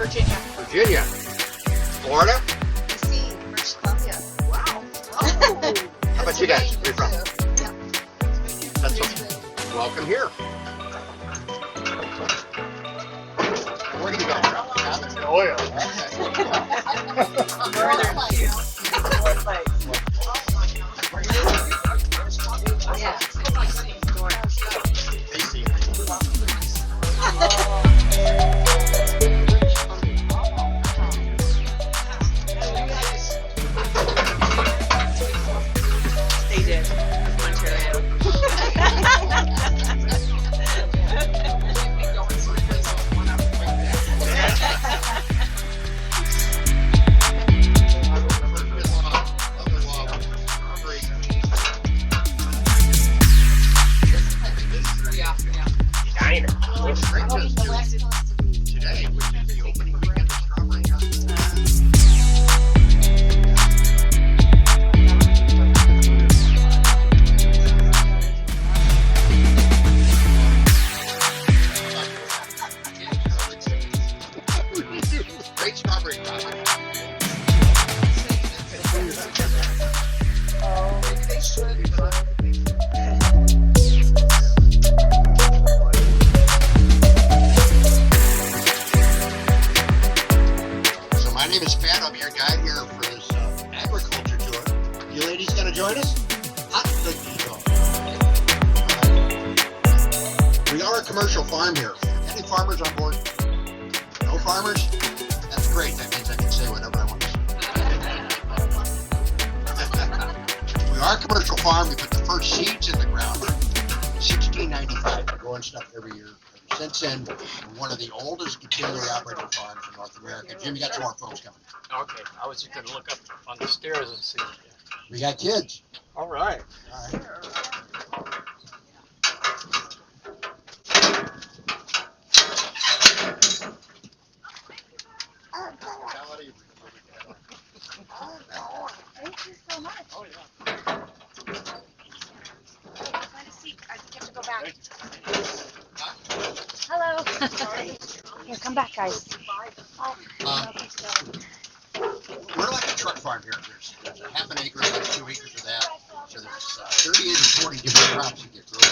Virginia. Virginia. Florida? DC, British Columbia. Wow. Oh. How about you guys? Where are you from? Yeah. Pennsylvania. Welcome here. Where do you go from? Oh yeah. Northern Place. Yeah. DC. They did. Ontario. Today, which is the opening weekend of Strawberry Festival. Great strawberry coffee. So my name is Pat. I'm your guide here for this agriculture tour. You ladies gonna join us? Hot cookies. We are a commercial farm here. Any farmers on board? No farmers? That's great. That means I can say whatever I want to say. We are a commercial farm. We put the first seeds in the ground in 1695. We're growing stuff every year. Since then, we're one of the oldest continually operating farms in North America. Jim, you got some more folks coming. Okay, I was just gonna look up on the stairs and see. We got kids. All right. All right. Thank you so much. Oh yeah. Find a seat. I think you have to go back. Hello. Here, come back, guys. We're like a truck farm here. There's a half an acre, there's 2 acres of that. So there's 38 or 40 different crops that get grown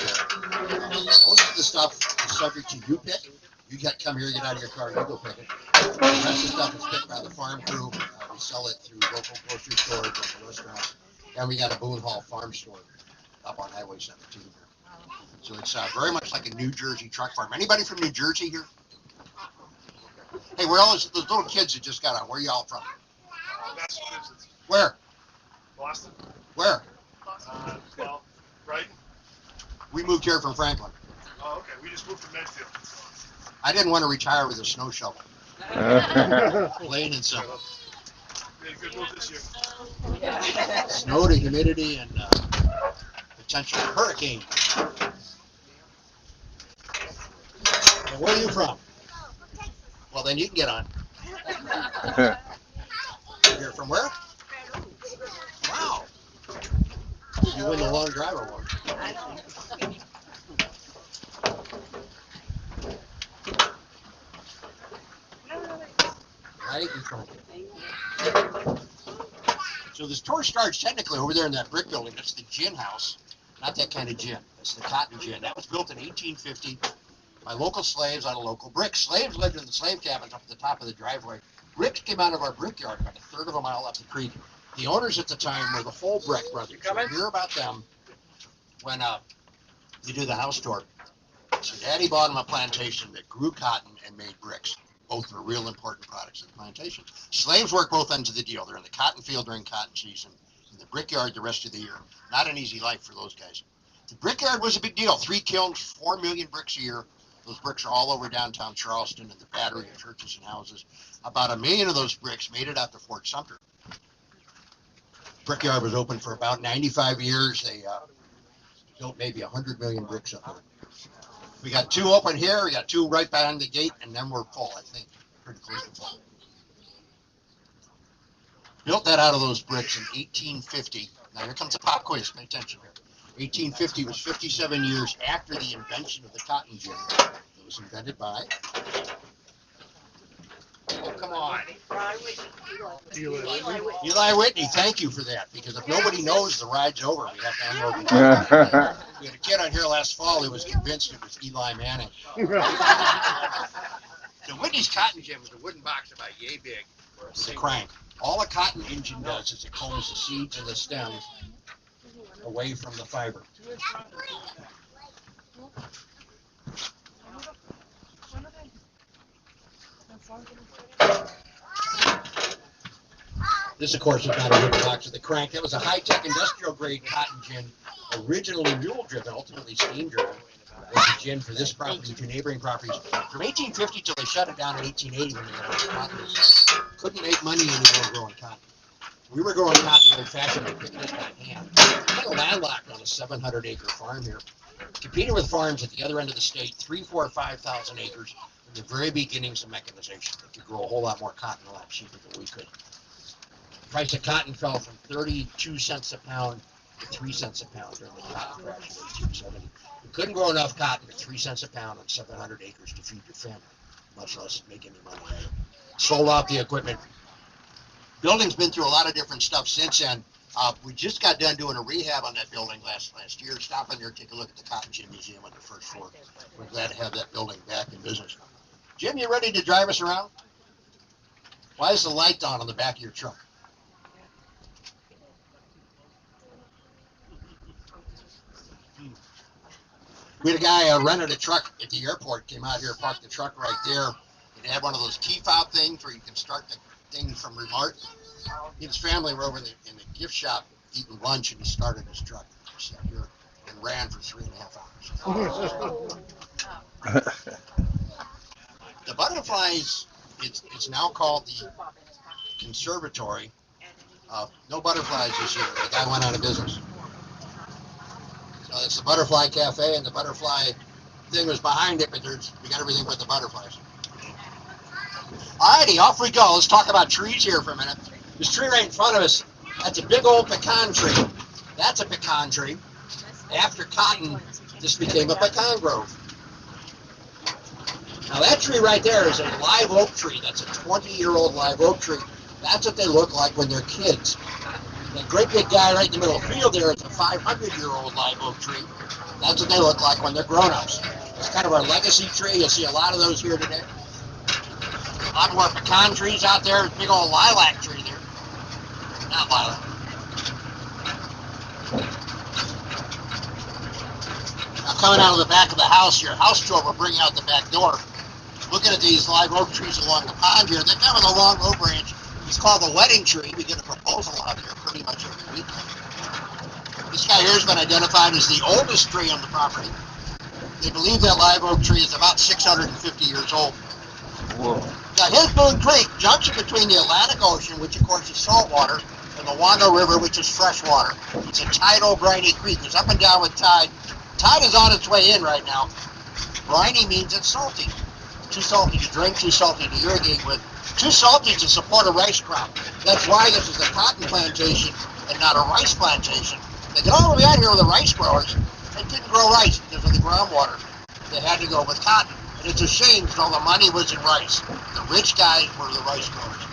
there. Most of the stuff is subject to you pick. You got come here, get out of your car, you go pick it. The rest of the stuff is picked by the farm crew. We sell it through local grocery stores, local restaurants. And we got a Boone Hall farm store up on Highway 17 here. So it's very much like a New Jersey truck farm. Anybody from New Jersey here? Hey, where all those little kids that just got on? Where y'all from? Massachusetts. Where? Boston. Where? Well, right? We moved here from Franklin. Oh, okay. We just moved to Medfield. I didn't want to retire with a snow shovel. Plain and simple. Made a good move this year. Snow to humidity and potential hurricane. And where are you from? Well, then you can get on. You're from where? Wow. You win the long drive award. Right in front of you. So this tour starts technically over there in that brick building. That's the gin house. Not that kind of gin. It's the cotton gin. That was built in 1850 by local slaves out of local bricks. Slaves lived in the slave cabins up at the top of the driveway. Bricks came out of our brickyard about a third of a mile up the creek. The owners at the time were the Whole Brick brothers. You hear about them when you do the house tour. So Daddy bought him a plantation that grew cotton and made bricks. Both were real important products of the plantation. Slaves work both ends of the deal. They're in the cotton field during cotton season, in the brickyard the rest of the year. Not an easy life for those guys. The brickyard was a big deal. 3 kilns, 4 million bricks a year. Those bricks are all over downtown Charleston and the Battery of churches and houses. About 1 million of those bricks made it out to Fort Sumter. Brickyard was open for about 95 years. They built maybe 100 million bricks up there. We got 2 open here. We got 2 right behind the gate, and then we're full, I think. Pretty close to full. Built that out of those bricks in 1850. Now here comes a pop quiz. Pay attention here. 1850 was 57 years after the invention of the cotton gin. It was invented by come on. Eli. Eli Whitney, thank you for that, because if nobody knows the ride's over, we have to unload the We had a kid on here last fall who was convinced it was Eli Manning. The Whitney's cotton gin was a wooden box about yay big with a crank. All a cotton engine does is it combs the seeds and the stems away from the fiber. This, of course, is not a wooden box with a crank. That was a high-tech industrial-grade cotton gin, originally mule-driven, ultimately steam-driven. It was a gin for this property, two neighboring properties. From 1850 till they shut it down in 1880 when they got out of cotton. Couldn't make money anymore growing cotton. We were growing cotton the old-fashioned way, picking it by hand. We're landlocked on a 700-acre farm here, competing with farms at the other end of the state, 3,000, 4,000, 5,000 acres, in the very beginnings of mechanization. They could grow a whole lot more cotton a lot cheaper than we could. The price of cotton fell from 32 cents a pound to 3 cents a pound during the cotton crash of 1870. We couldn't grow enough cotton at 3 cents a pound on 700 acres to feed your family, much less make any money. Sold off the equipment. Building's been through a lot of different stuff since then. We just got done doing a rehab on that building last year. Stop in there, take a look at the Cotton Gin Museum on the first floor. We're glad to have that building back in business. Jim, you ready to drive us around? Why is the light on the back of your truck? We had a guy rented a truck at the airport, came out here, parked the truck right there. It had one of those key fob things where you can start the thing from remote. He and his family were over in the gift shop eating lunch, and he started his truck. He sat here and ran for 3.5 hours. The Butterflies, it's now called the Conservatory. No butterflies this year. The guy went out of business. So it's the Butterfly Cafe, and the butterfly thing was behind it, but we got everything but the butterflies. Alrighty, off we go. Let's talk about trees here for a minute. This tree right in front of us, that's a big old pecan tree. That's a pecan tree. After cotton, this became a pecan grove. Now that tree right there is a live oak tree. That's a 20-year-old live oak tree. That's what they look like when they're kids. That great big guy right in the middle of the field there is a 500-year-old live oak tree. That's what they look like when they're grown-ups. It's kind of our legacy tree. You'll see a lot of those here today. A lot more pecan trees out there. A big old lilac tree there. Not lilac. Now coming out of the back of the house here, house tour will bring you out the back door. Looking at these live oak trees along the pond here, they come with a long oak branch. It's called the wedding tree. We get a proposal out here pretty much every week. This guy here has been identified as the oldest tree on the property. They believe that live oak tree is about 650 years old. Whoa. Now here's Boone Creek, junction between the Atlantic Ocean, which of course is saltwater, and the Wando River, which is freshwater. It's a tidal, briny creek. It's up and down with tide. Tide is on its way in right now. Briny means it's salty. Too salty to drink, too salty to irrigate with, too salty to support a rice crop. That's why this is a cotton plantation and not a rice plantation. They get all the way out here with the rice growers. They couldn't grow rice because of the groundwater. They had to go with cotton. And it's a shame because all the money was in rice. The rich guys were the rice growers.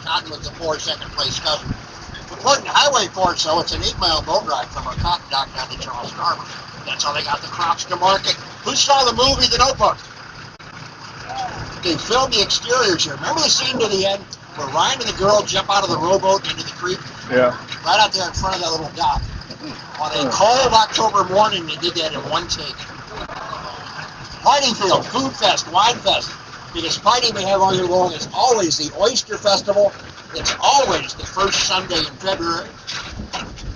Cotton was the poor second place cousin. According to Highway Force, though, it's an 8-mile boat ride from our cotton dock down to Charleston Harbor. That's how they got the crops to market. Who saw the movie The Notebook? They filmed the exteriors here. Remember the scene to the end where Ryan and the girl jump out of the rowboat into the creek? Yeah. Right out there in front of that little dock. On a cold October morning, they did that in one take. Party field, food fest, wine fest. Biggest party we have all year long is always the Oyster Festival. It's always the first Sunday in February.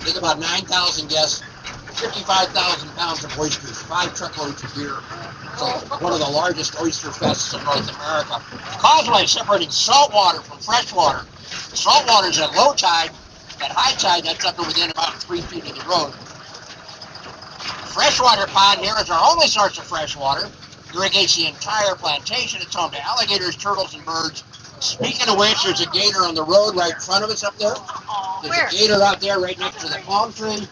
Think about 9,000 guests, 55,000 pounds of oysters, 5 truckloads of beer. It's one of the largest oyster fests in North America. Causeway separating saltwater from freshwater. Saltwater is at low tide. At high tide, that's up to within about 3 feet of the road. Freshwater pond here is our only source of fresh water. Irrigates the entire plantation. It's home to alligators, turtles, and birds. Speaking of which, there's a gator on the road right in front of us up there. There's a gator out there right next to the palm tree,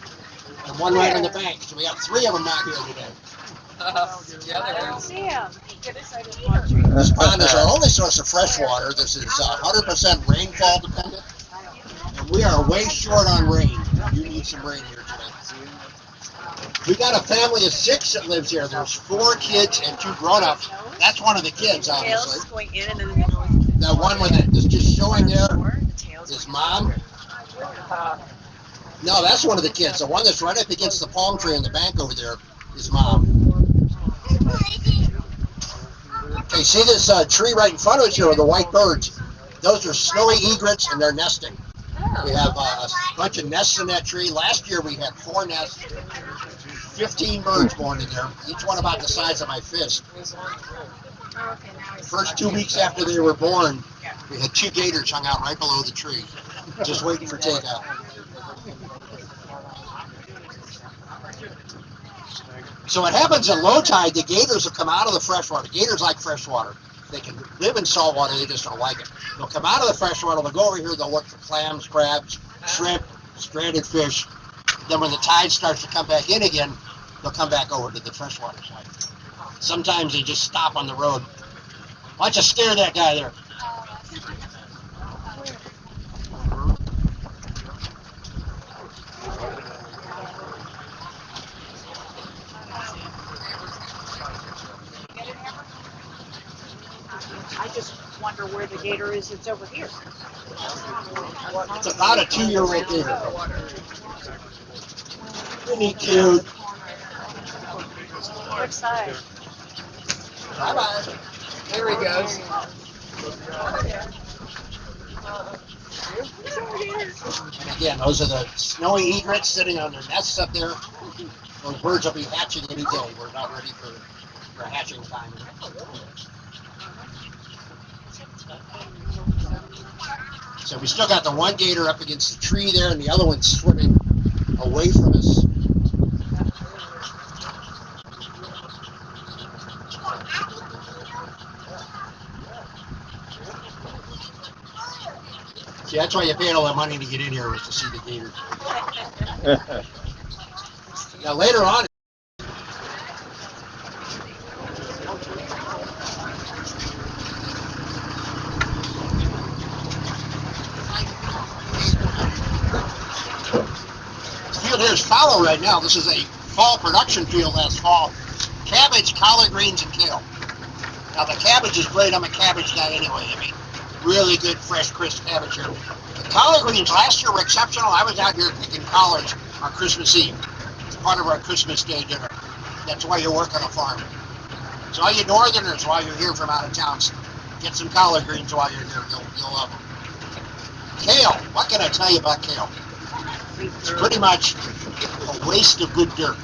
and one right on the bank. So we got 3 of them out here today. I don't see him. goodness, I didn't watch it. This pond is our only source of fresh water. This is 100% rainfall dependent. And we are way short on rain. You need some rain here today. We got a family of 6 that lives here. There's 4 kids and 2 grown-ups. That's one of the kids, obviously. Tails going in and then the nose. That one with it is just showing there is mom. No, that's one of the kids. The one that's right up against the palm tree in the bank over there is mom. Okay, see this tree right in front of us here with the white birds? Those are snowy egrets and they're nesting. We have a bunch of nests in that tree. Last year we had 4 nests, 15 birds born in there, each one about the size of my fist. First 2 weeks after they were born, we had 2 gators hung out right below the tree, just waiting for takeout. So what happens at low tide, the gators will come out of the freshwater. Gators like freshwater. They can live in salt water, they just don't like it. They'll come out of the freshwater, they'll go over here, they'll look for clams, crabs, shrimp, stranded fish. Then when the tide starts to come back in again, they'll come back over to the freshwater side. Sometimes they just stop on the road. Why don't you scare that guy there? I just wonder where the gator is. It's over here. It's about a 2-year-old gator. Pretty cute. Which side? Bye-bye. There he goes. And again, those are the snowy egrets sitting on their nests up there. Those birds will be hatching any day. We're not ready for hatching time. So we still got the one gator up against the tree there, and the other one's swimming away from us. See, that's why you paid all that money to get in here, was to see the gators. Now later on, the field here is fallow right now. This is a fall production field last fall. Cabbage, collard greens, and kale. Now the cabbage is great. I'm a cabbage guy anyway. I mean, really good, fresh, crisp cabbage here. The collard greens last year were exceptional. I was out here picking collards on Christmas Eve. It's part of our Christmas Day dinner. That's why you work on a farm. So all you northerners, while you're here from out of town, get some collard greens while you're here. You'll love them. Kale. What can I tell you about kale? It's pretty much a waste of good dirt.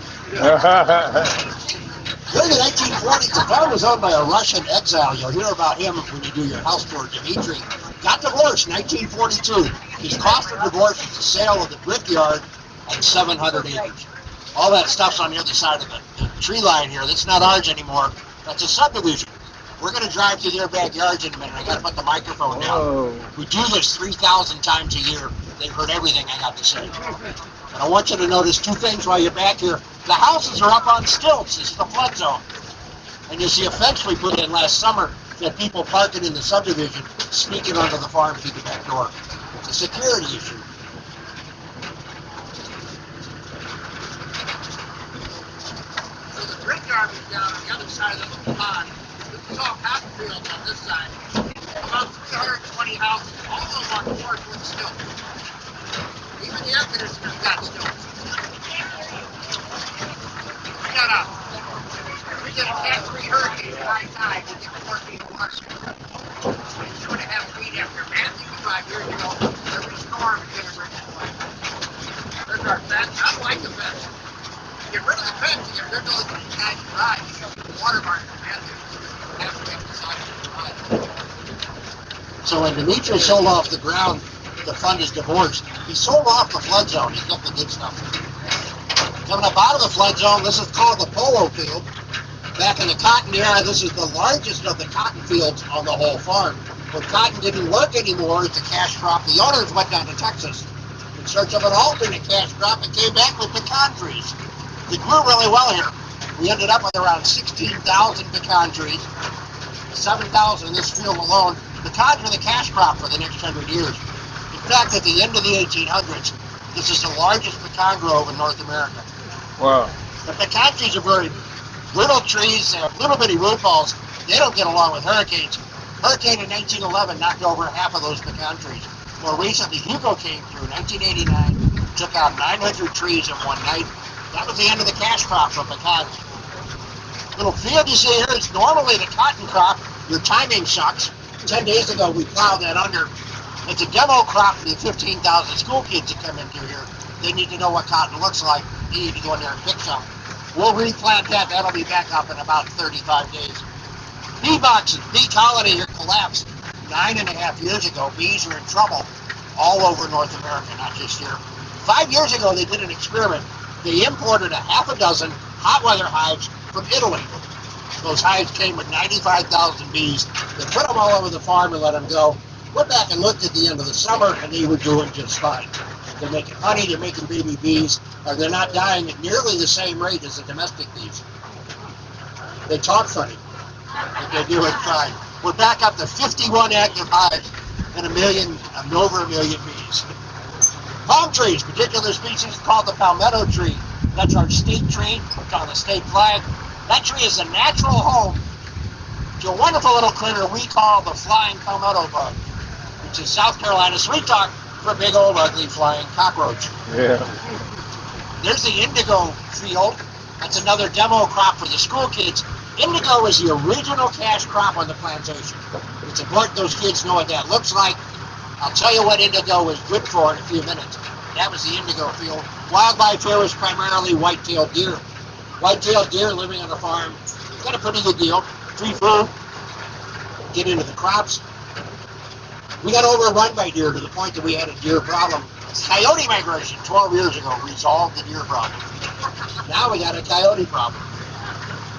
During the 1940s, the farm was owned by a Russian exile. You'll hear about him when you do your house tour, Dmitri. Got divorced in 1942. His cost of divorce was the sale of the brickyard and 700 acres. All that stuff's on the other side of the tree line here. That's not ours anymore. That's a subdivision. We're going to drive through their backyards in a minute. I got to put the microphone down. We do this 3,000 times a year. They've heard everything I got to say. And I want you to notice 2 things while you're back here. The houses are up on stilts. This is the flood zone. And you see a fence we put in last summer that people parking in the subdivision, sneaking onto the farm through the back door. It's a security issue. So the brickyard is down on the other side of the pond. This is all cotton fields on this side. About 320 houses, all of them on floors with stilts. Even the air conditioner's got stilts. Shut up. We get a Cat 3 hurricane at high tide, we get 4 feet of water. 2.5 feet after Matthew 5 years ago, every storm is going to bring it away. There's our fence. I don't like the fence. Get rid of the fence, you get rid of the guy's garage. The water mark from Matthew. Have to make the side of the garage. So when Dimitri sold off the ground to fund his divorce, he sold off the flood zone. He kept the good stuff. Coming up out of the flood zone, this is called the polo field. Back in the cotton era, this is the largest of the cotton fields on the whole farm. When cotton didn't work anymore as a cash crop, the owners went down to Texas in search of an alternate cash crop and came back with pecan trees. They grew really well here. We ended up with around 16,000 pecan trees, 7,000 in this field alone. Pecans were the cash crop for the next 100 years. In fact, at the end of the 1800s, this is the largest pecan grove in North America. Wow. The pecan trees are very little trees, they have little bitty root balls. They don't get along with hurricanes. Hurricane in 1911 knocked over half of those pecan trees. More recently, Hugo came through 1989, took out 900 trees in one night. That was the end of the cash crop for pecans. Little field you see here is normally the cotton crop. Your timing sucks. 10 days ago, we plowed that under. It's a demo crop for the 15,000 school kids that come in through here. They need to know what cotton looks like. They need to go in there and pick some. We'll replant that. That'll be back up in about 35 days. Bee boxes, bee colony here collapsed 9.5 years ago. Bees are in trouble all over North America, not just here. 5 years ago, they did an experiment. They imported a half a dozen hot weather hives from Italy. Those hives came with 95,000 bees. They put them all over the farm and let them go. Went back and looked at the end of the summer, and they were doing just fine. They're making honey, they're making baby bees, and they're not dying at nearly the same rate as the domestic bees. They talk funny, but they're doing fine. We're back up to 51 active hives and over a million bees. Palm trees, particular species called the palmetto tree. That's our state tree. It's on the state flag. That tree is a natural home to a wonderful little critter we call the flying palmetto bug, which is South Carolina's sweet talk for a big old ugly flying cockroach. Yeah. There's the indigo field. That's another demo crop for the school kids. Indigo is the original cash crop on the plantation. It's important those kids know what that looks like. I'll tell you what indigo is good for in a few minutes. That was the indigo field. Wildlife here was primarily white-tailed deer. White-tailed deer living on a farm. Got a pretty good deal. Free food. Get into the crops. We got overrun by deer to the point that we had a deer problem. Coyote migration 12 years ago resolved the deer problem. Now we got a coyote problem.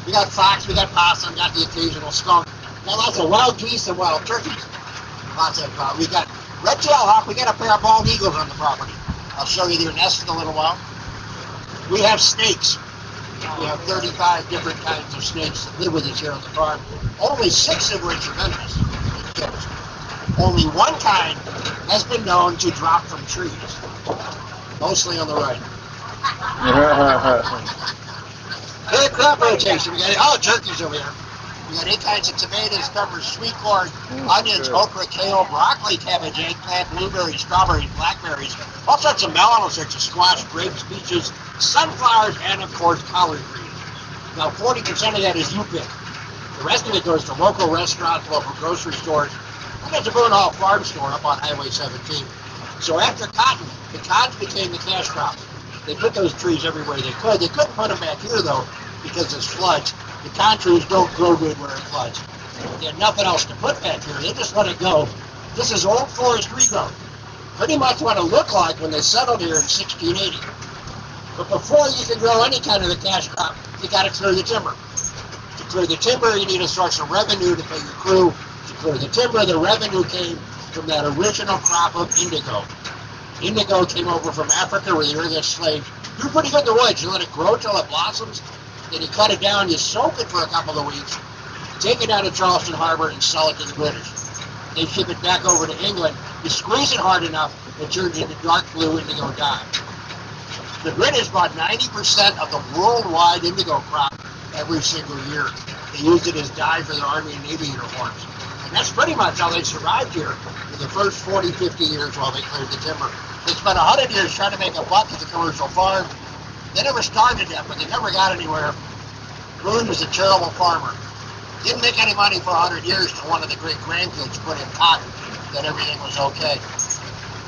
We got fox, we got possum, got the occasional skunk. Got lots of wild geese and wild turkeys. Lots of, we got red-tailed hawk, we got a pair of bald eagles on the property. I'll show you their nest in a little while. We have snakes. We have 35 different kinds of snakes that live with us here on the farm. Only 6 of which are venomous. Only one kind has been known to drop from trees. Mostly on the right. Hey, crop rotation. We got turkeys over here. We got 8 kinds of tomatoes, peppers, sweet corn, onions, okra, kale, broccoli, cabbage, eggplant, blueberries, strawberries, blackberries, all sorts of melons, such as squash, grapes, peaches, sunflowers, and of course collard greens. Now 40% of that is you pick. The rest of it goes to local restaurants, local grocery stores, and there's a Boone Hall farm store up on Highway 17. So after cotton, pecans became the cash crop. They put those trees everywhere they could. They couldn't put them back here though, because there's floods. Pecan trees don't grow good where it floods. They had nothing else to put back here. They just let it go. This is old forest regrowth. Pretty much what it looked like when they settled here in 1680. But before you can grow any kind of the cash crop, you got to clear the timber. To clear the timber, you need a source of revenue to pay your crew. To clear the timber, the revenue came from that original crop of indigo. Indigo came over from Africa where the earliest slaves. Do pretty good in the woods. You let it grow till it blossoms. Then you cut it down, you soak it for a couple of weeks, take it out of Charleston Harbor and sell it to the British. They ship it back over to England. You squeeze it hard enough, it turns into dark blue indigo dye. The British bought 90% of the worldwide indigo crop every single year. They used it as dye for their Army and Navy uniforms. And that's pretty much how they survived here for the first 40, 50 years while they cleared the timber. They spent 100 years trying to make a buck at the commercial farm. They never starved to death, but they never got anywhere. Boone was a terrible farmer. Didn't make any money for 100 years till one of the great grandkids put in cotton, then everything was okay.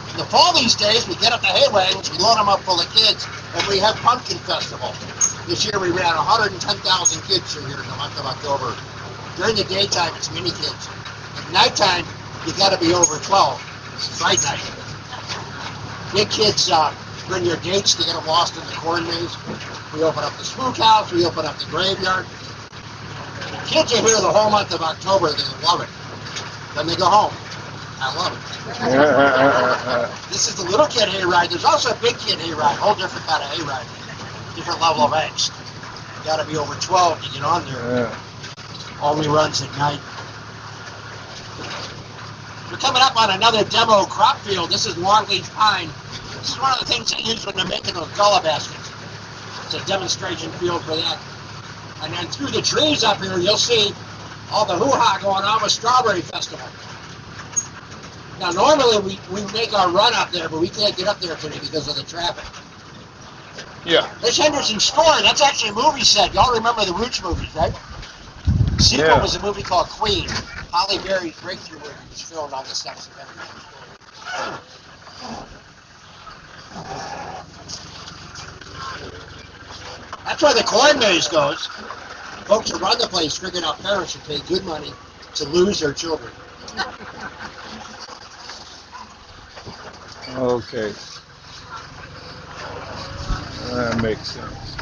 In the fall these days, we get up the hay wagons, we load them up full of kids, and we have Pumpkin Festival. This year we ran 110,000 kids through here in the month of October. During the daytime, it's mini kids. At nighttime, you got to be over 12. It's fright night. Big kids bring your gates to get them lost in the corn maze. We open up the spook house, we open up the graveyard. The kids are here the whole month of October, they love it. Then they go home. I love it. This is the little kid hayride. There's also a big kid hayride, a whole different kind of hayride. Different level of angst. Got to be over 12 to get on there. Yeah. Only runs at night. We're coming up on another demo crop field. This is longleaf pine. This is one of the things they use when they're making those gullah baskets. It's a demonstration field for that. And then through the trees up here, you'll see all the hoo-ha going on with Strawberry Festival. Now, normally we make our run up there, but we can't get up there today because of the traffic. Yeah. This Henderson Store, that's actually a movie set. Y'all remember the Roots movies, right? The sequel Yeah. was a movie called Queen. Holly Berry's breakthrough movie was filmed on the steps of Henderson Store. That's where the corn maze goes. Folks who run the place figured out parents should pay good money to lose their children. Okay. That makes sense.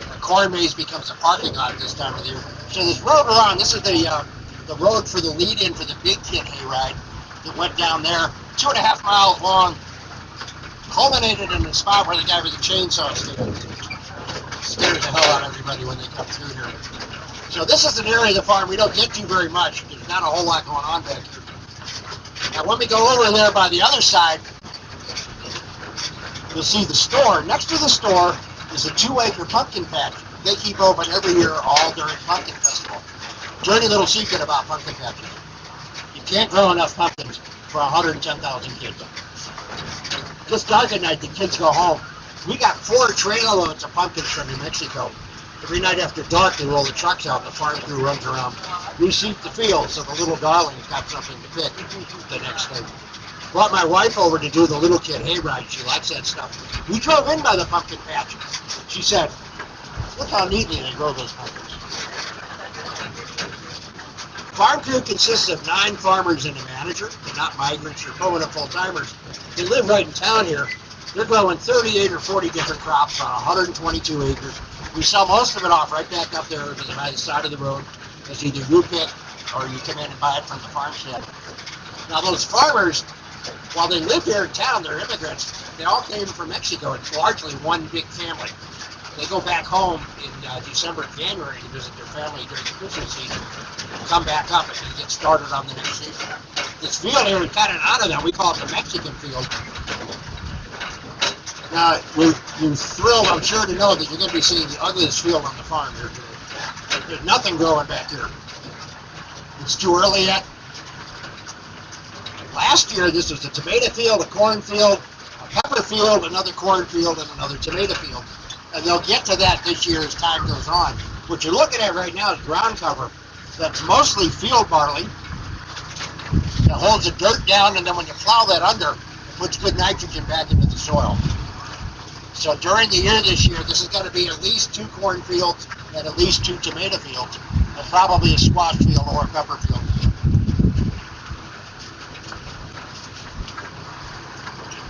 The corn maze becomes a parking lot this time of the year. So this road we're on, this is the road for the lead-in for the big kid hayride that went down there, 2.5 miles long, culminated in the spot where the guy with the chainsaw scared the hell out of everybody when they come through here. So this is an area of the farm we don't get to very much. There's not a whole lot going on back here. Now when we go over there by the other side, you'll see the store. Next to the store is a 2-acre pumpkin patch. They keep open every year all during Pumpkin Festival. Dirty little secret about pumpkin patches. You can't grow enough pumpkins for 110,000 kids. Just dark at night, the kids go home. We got 4 trailer loads of pumpkins from New Mexico. Every night after dark, they roll the trucks out, and the farm crew runs around. We seep the field so the little darlings got something to pick the next day. Brought my wife over to do the little kid hayride. She likes that stuff. We drove in by the pumpkin patch. She said, look how neatly they grow those pumpkins. Farm crew consists of 9 farmers and a manager. They're not migrants or permanent full-timers. They live right in town here. They're growing 38 or 40 different crops on 122 acres. We sell most of it off right back up there to the side of the road. It's either you pick or you come in and buy it from the farm stand. Now those farmers, while they live here in town, they're immigrants. They all came from Mexico. It's largely one big family. They go back home in December and January to visit their family during the Christmas season. Come back up and get started on the next season. This field here, we kind of honor them. We call it the Mexican field. Now, you're thrilled, I'm sure, to know that you're going to be seeing the ugliest field on the farm here today. There's nothing growing back here. It's too early yet. Last year, this was a tomato field, a corn field, a pepper field, another corn field, and another tomato field. And they'll get to that this year as time goes on. What you're looking at right now is ground cover. That's mostly field barley. It holds the dirt down, and then when you plow that under, it puts good nitrogen back into the soil. So during the year this year, this is going to be at least 2 corn fields and at least 2 tomato fields, and probably a squash field or a pepper field.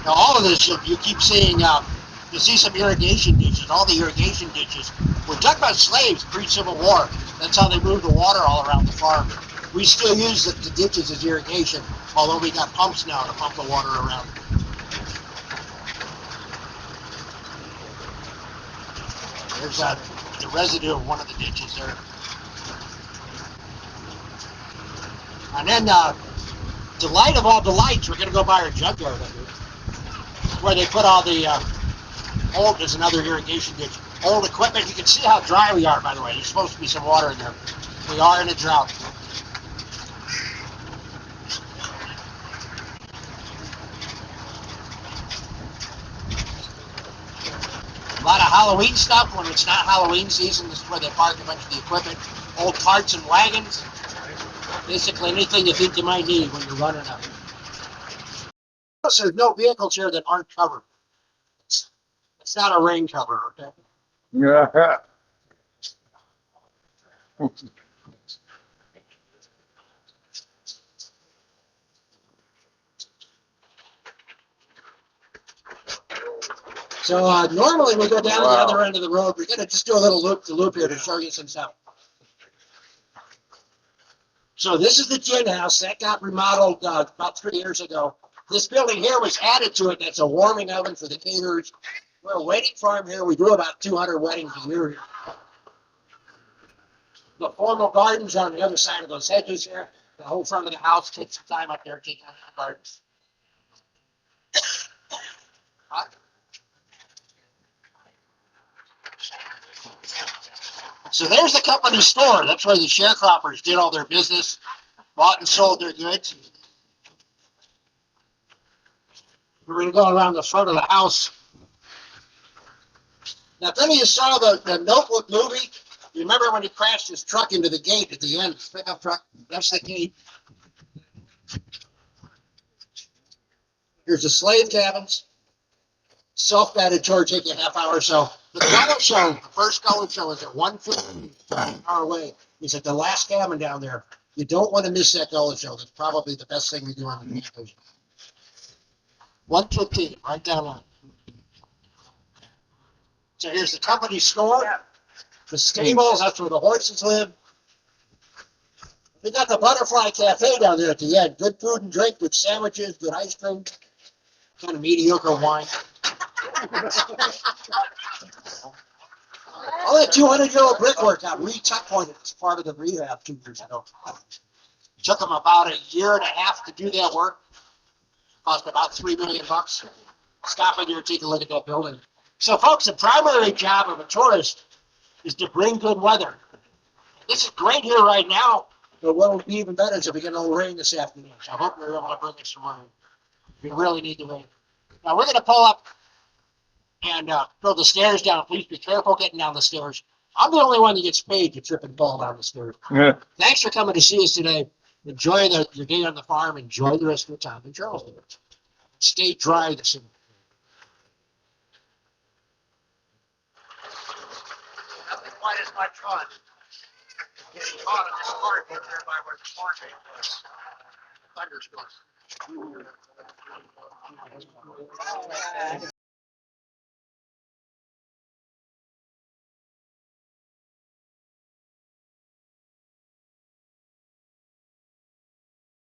Now all of this, you keep seeing, you see some irrigation ditches. All the irrigation ditches were dug by slaves pre-Civil War. That's how they moved the water all around the farm. We still use the ditches as irrigation, although we got pumps now to pump the water around. There's the residue of one of the ditches there. And then, delight of all delights, we're going to go by our junkyard up here, where they put all the old, there's another irrigation ditch, old equipment. You can see how dry we are, by the way. There's supposed to be some water in there. We are in a drought. A lot of Halloween stuff. When it's not Halloween season, this is where they park a bunch of the equipment. Old carts and wagons. Basically anything you think you might need when you're running up. There's no vehicles here that aren't covered. It's not a rain cover, okay? Yeah. So normally we go down the Wow. other end of the road. We're going to just do a little loop-to-loop here to show you some stuff. So this is the gin house. That got remodeled about 3 years ago. This building here was added to it. That's a warming oven for the caterers. We're a wedding farm here. We do about 200 weddings a year. The formal gardens on the other side of those hedges here. The whole front of the house, take some time up there, taking out the gardens. So there's the company store. That's where the sharecroppers did all their business, bought and sold their goods. We're going to go around the front of the house. Now, if any of you saw the Notebook movie, you remember when he crashed his truck into the gate at the end, his pickup truck? That's the gate. Here's the slave cabins. Self-guided tour, take you a half hour or so. The Gullah Show, the first Gullah Show is at 1:50 an hour away. He's at the last cabin down there. You don't want to miss that Gullah Show. That's probably the best thing we do on the campus. 1:15, right down line. So here's the company store. The stables, that's where the horses live. We got the Butterfly Cafe down there at the end. Good food and drink, good sandwiches, good ice cream, kind of mediocre wine. All that 200-year-old brickwork got re-tuck pointed as part of the rehab 2 years ago. Took them about a year and a half to do that work. Cost about $3 million. Stop in here and take a look at that building. So, folks, the primary job of a tourist is to bring good weather. This is great here right now, but what will be even better is if we get a little rain this afternoon. So I hope we're able to bring us some rain. We really need the rain. Now, we're going to pull up and throw the stairs down. Please be careful getting down the stairs. I'm the only one that gets paid to trip and fall down the stairs. Yeah. Thanks for coming to see us today. Enjoy your day on the farm. Enjoy the rest of your time in Charleston. Stay dry this evening. Nothing quite as much fun getting caught on this part over there by where the farm gate was. Thunderstorm.